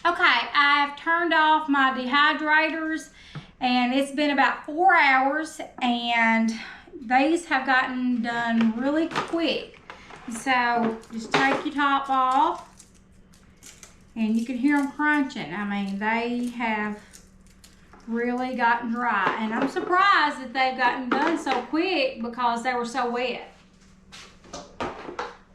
Okay, I've turned off my dehydrators and it's been about 4 hours and these have gotten done really quick. So just take your top off and you can hear them crunching. I mean, they have really gotten dry, and I'm surprised that they've gotten done so quick because they were so wet.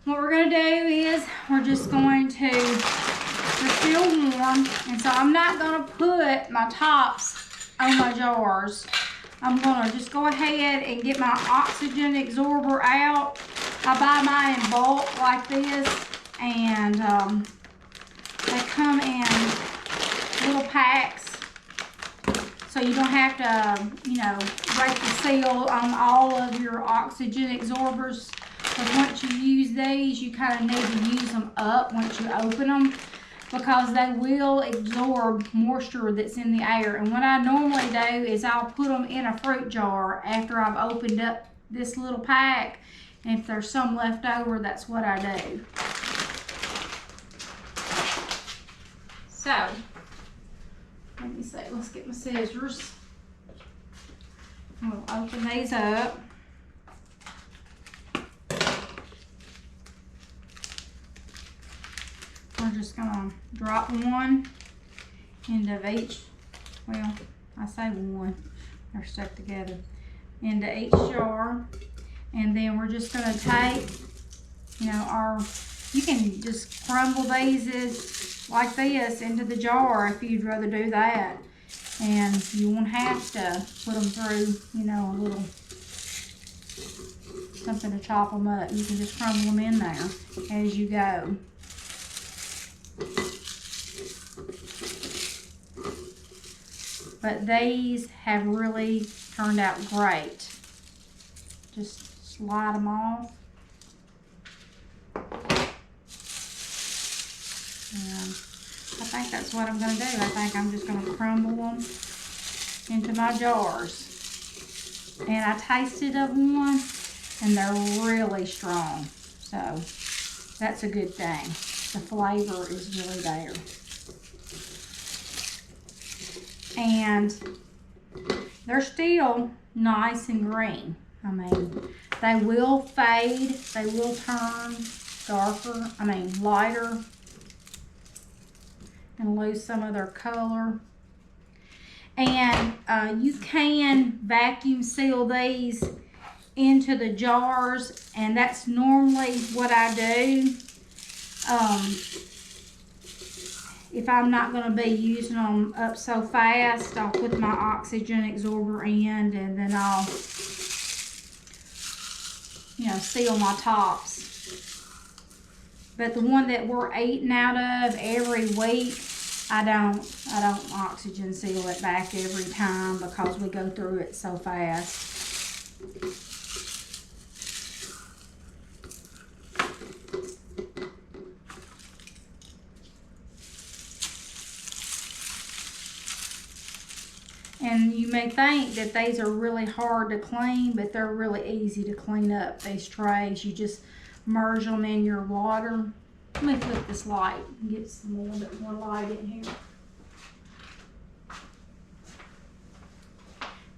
What we're going to do is we're just going to, they're still warm, and so I'm not going to put my tops on my jars. I'm going to just go ahead and get my oxygen absorber out. I buy mine in bulk like this, and they come in little packs, so you don't have to, you know, break the seal on all of your oxygen absorbers. But once you use these, you kind of need to use them up once you open them, because they will absorb moisture that's in the air. And what I normally do is I'll put them in a fruit jar after I've opened up this little pack. And if there's some left over, that's what I do. So, let me see, let's get my scissors. We'll open these up. We're just gonna drop one into each, well, I say one, they're stuck together, into each jar. And then we're just gonna take, you know, you can just crumble these like this into the jar if you'd rather do that. And you won't have to put them through, you know, a little something to chop them up. You can just crumble them in there as you go. But these have really turned out great. Just slide them off. I think that's what I'm going to do. I think I'm just going to crumble them into my jars. And I tasted of one, and they're really strong. So that's a good thing. The flavor is really there. And they're still nice and green. I mean, they will fade. They will turn darker, lighter, and lose some of their color. And you can vacuum seal these into the jars, and that's normally what I do. If I'm not going to be using them up so fast, I'll put my oxygen absorber in, and then I'll, you know, seal my tops. But the one that we're eating out of every week, I don't oxygen seal it back every time because we go through it so fast. And you may think that these are really hard to clean, but they're really easy to clean up, these trays. You just merge them in your water. Let me flip this light and get some little bit more light in here.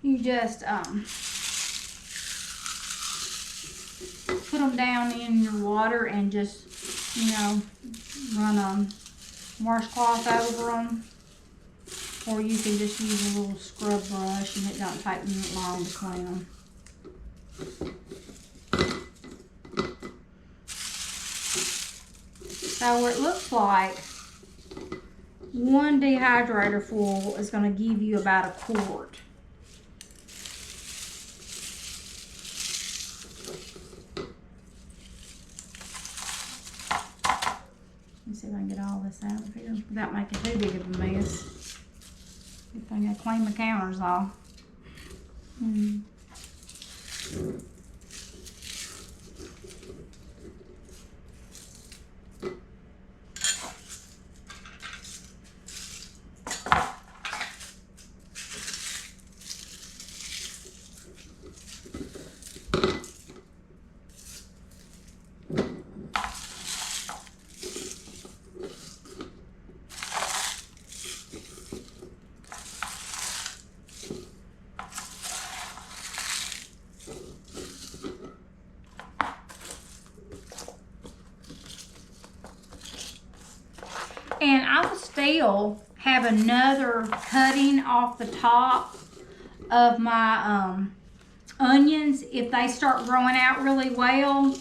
You just put them down in your water and just, you know, run a washcloth over them. Or you can just use a little scrub brush, and it don't take me long to clean them. So it looks like one dehydrator full is going to give you about a quart. Let me see if I can get all this out of here without making too big of a mess. Good thing I clean my counters off. I will still have another cutting off the top of my onions if they start growing out really well.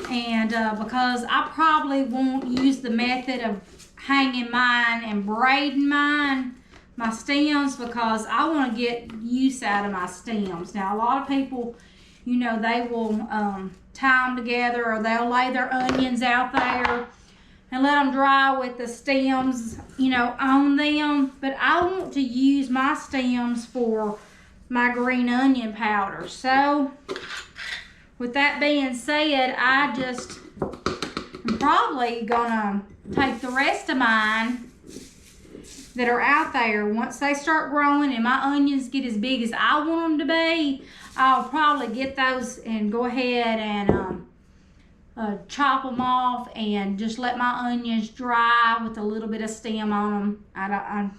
And because I probably won't use the method of hanging mine and braiding my stems, because I want to get use out of my stems. Now, a lot of people, you know, they will tie them together, or they'll lay their onions out there and let them dry with the stems, you know, on them. But I want to use my stems for my green onion powder. So with that being said, I just am probably gonna take the rest of mine that are out there. Once they start growing and my onions get as big as I want them to be, I'll probably get those and go ahead and chop them off and just let my onions dry with a little bit of stem on them. I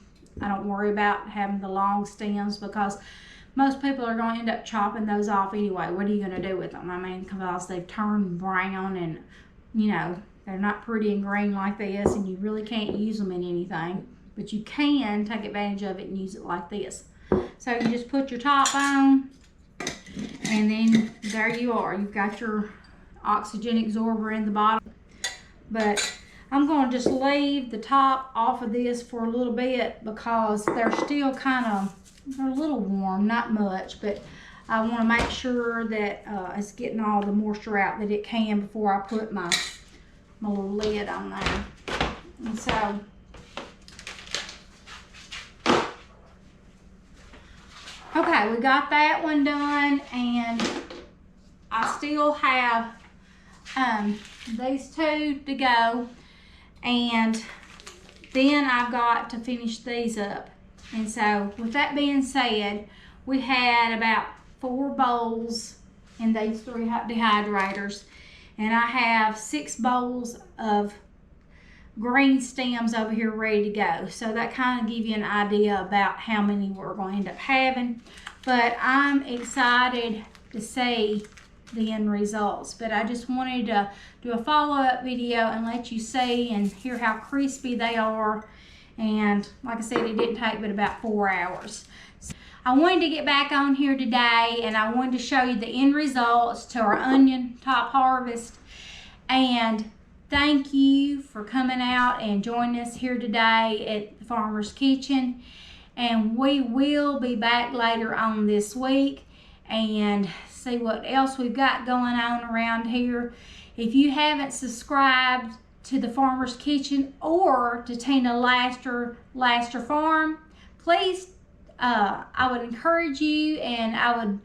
don't worry about having the long stems, because most people are going to end up chopping those off anyway. What are you going to do with them? I mean, because they've turned brown and, you know, they're not pretty and green like this, and you really can't use them in anything. But you can take advantage of it and use it like this. So you just put your top on, and then there you are. You've got your oxygen absorber in the bottom. But I'm going to just leave the top off of this for a little bit, because they're still they're a little warm, not much, but I want to make sure that it's getting all the moisture out that it can before I put my little lid on there. And so okay, we got that one done, and I still have these two to go, and then I've got to finish these up. And so with that being said, we had about 4 bowls in these 3 dehydrators, and I have 6 bowls of green stems over here ready to go. So that kind of gives you an idea about how many we're going to end up having. But I'm excited to see the end results. But I just wanted to do a follow-up video and let you see and hear how crispy they are. And like I said, it didn't take but about 4 hours. So I wanted to get back on here today, and I wanted to show you the end results to our onion top harvest. And thank you for coming out and joining us here today at the Farmer's Kitchen. And we will be back later on this week and see what else we've got going on around here. If you haven't subscribed to the Farmer's Kitchen or to Tina Laster Farm, please, I would encourage you, and I would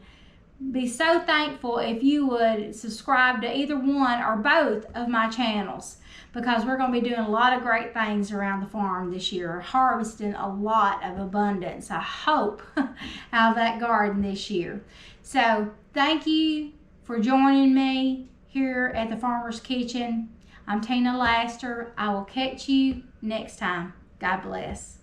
be so thankful if you would subscribe to either one or both of my channels, because we're going to be doing a lot of great things around the farm this year, harvesting a lot of abundance, I hope, out of that garden this year. So thank you for joining me here at the Farmer's Kitchen. I'm Tina Laster. I will catch you next time. God bless.